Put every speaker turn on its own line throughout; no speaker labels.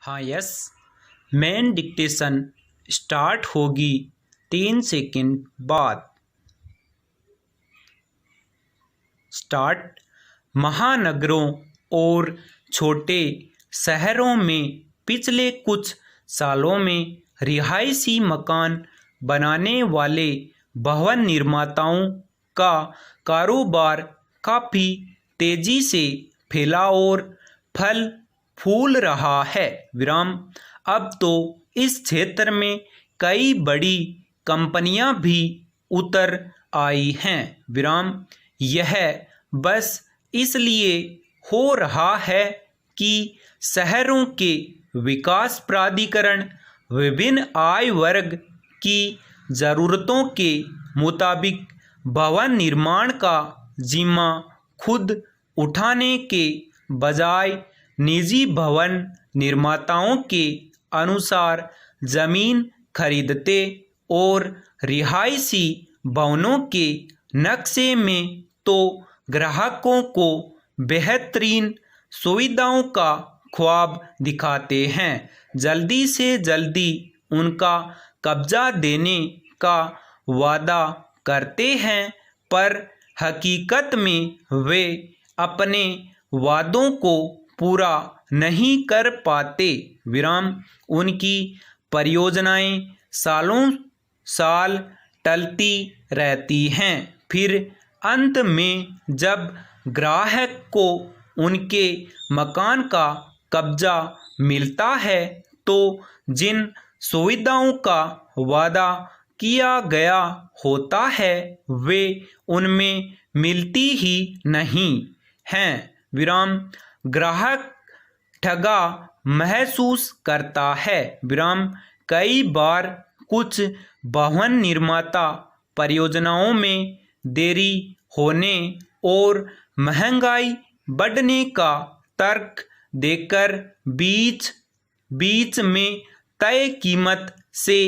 हाँ yes. Main dictation start होगी 3 second बाद। स्टार्ट। महानगरों और छोटे शहरों में पिछले कुछ सालों में रिहायशी मकान बनाने वाले भवन निर्माताओं का कारोबार काफ़ी तेज़ी से फैला और फल फूल रहा है। अब तो इस क्षेत्र में कई बड़ी कंपनियां भी उतर आई हैं। यह बस इसलिए हो रहा है कि शहरों के विकास प्राधिकरण विभिन्न आय वर्ग की ज़रूरतों के मुताबिक भवन निर्माण का जिम्मा खुद उठाने के बजाय निजी भवन निर्माताओं के अनुसार ज़मीन खरीदते और रिहायशी भवनों के नक्शे में तो ग्राहकों को बेहतरीन सुविधाओं का ख्वाब दिखाते हैं, जल्दी से जल्दी उनका कब्जा देने का वादा करते हैं, पर हकीकत में वे अपने वादों को पूरा नहीं कर पाते। उनकी परियोजनाएं सालों साल टलती रहती हैं, फिर अंत में जब ग्राहक को उनके मकान का कब्जा मिलता है तो जिन सुविधाओं का वादा किया गया होता है वे उनमें मिलती ही नहीं हैं। ग्राहक ठगा महसूस करता है। कई बार कुछ भवन निर्माता परियोजनाओं में देरी होने और महंगाई बढ़ने का तर्क देकर बीच में तय कीमत से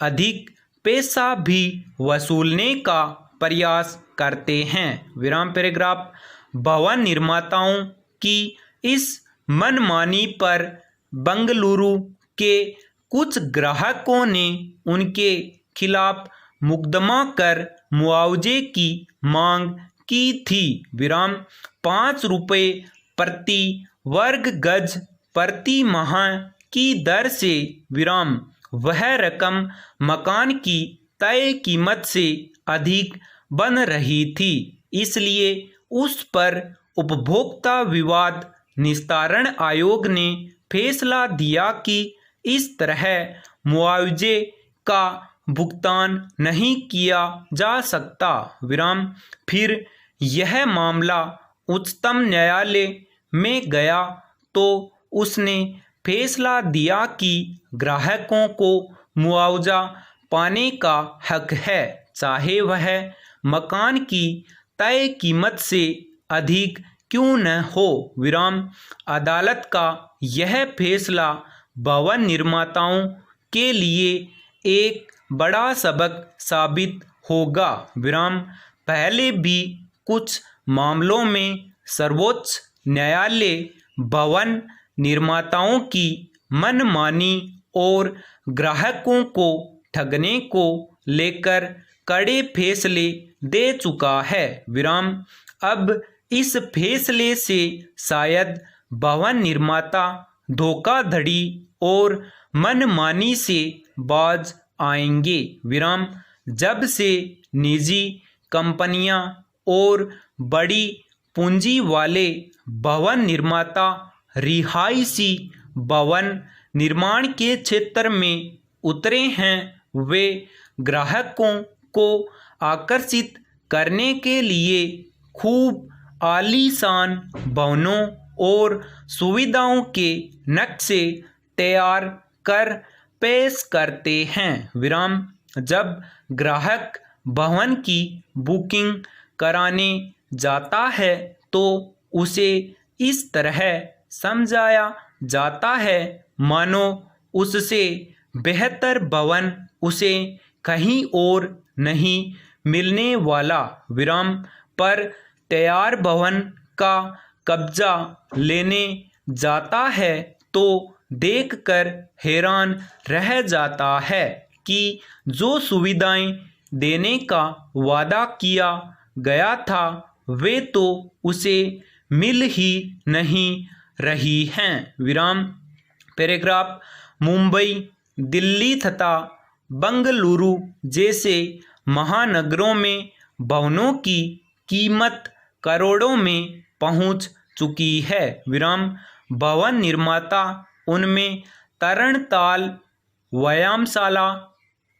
अधिक पैसा भी वसूलने का प्रयास करते हैं। पैराग्राफ। भवन निर्माताओं की इस मनमानी पर बंगलुरु के कुछ ग्राहकों ने उनके खिलाफ मुकदमा कर मुआवजे की मांग की थी। 5 रुपये प्रति वर्ग गज प्रति माह की दर से वह रकम मकान की तय कीमत से अधिक बन रही थी, इसलिए उस पर उपभोक्ता विवाद निस्तारण आयोग ने फैसला दिया कि इस तरह मुआवजे का भुगतान नहीं किया जा सकता। फिर यह मामला उच्चतम न्यायालय में गया तो उसने फैसला दिया कि ग्राहकों को मुआवजा पाने का हक है, चाहे वह मकान की तय कीमत से अधिक क्यों न हो। अदालत का यह फैसला भवन निर्माताओं के लिए एक बड़ा सबक साबित होगा। पहले भी कुछ मामलों में सर्वोच्च न्यायालय भवन निर्माताओं की मनमानी और ग्राहकों को ठगने को लेकर कड़े फैसले दे चुका है। अब इस फैसले से शायद भवन निर्माता धोखाधड़ी और मनमानी से बाज आएंगे। जब से निजी कंपनियां और बड़ी पूंजी वाले भवन निर्माता रिहायशी भवन निर्माण के क्षेत्र में उतरे हैं, वे ग्राहकों को आकर्षित करने के लिए खूब आलीशान भवनों और सुविधाओं के नक्शे तैयार कर पेश करते हैं। जब ग्राहक भवन की बुकिंग कराने जाता है तो उसे इस तरह समझाया जाता है मानो उससे बेहतर भवन उसे कहीं और नहीं मिलने वाला। पर तैयार भवन का कब्जा लेने जाता है तो देखकर हैरान रह जाता है कि जो सुविधाएं देने का वादा किया गया था वे तो उसे मिल ही नहीं रही हैं। विराम। पैराग्राफ। मुंबई, दिल्ली तथा बंगलुरु जैसे महानगरों में भवनों की कीमत करोड़ों में पहुंच चुकी है। विराम। भवन निर्माता उनमें तरणताल, व्यायामशाला,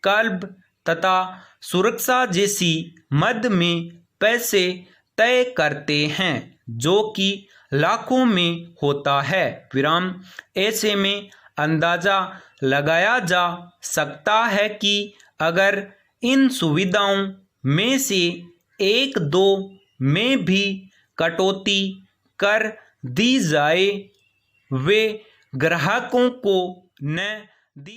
क्लब तथा सुरक्षा जैसी मद में पैसे तय करते हैं जो कि लाखों में होता है। विराम। ऐसे में अंदाजा लगाया जा सकता है कि अगर इन सुविधाओं में से एक दो में भी कटौती कर दी जाए वे ग्राहकों को न दी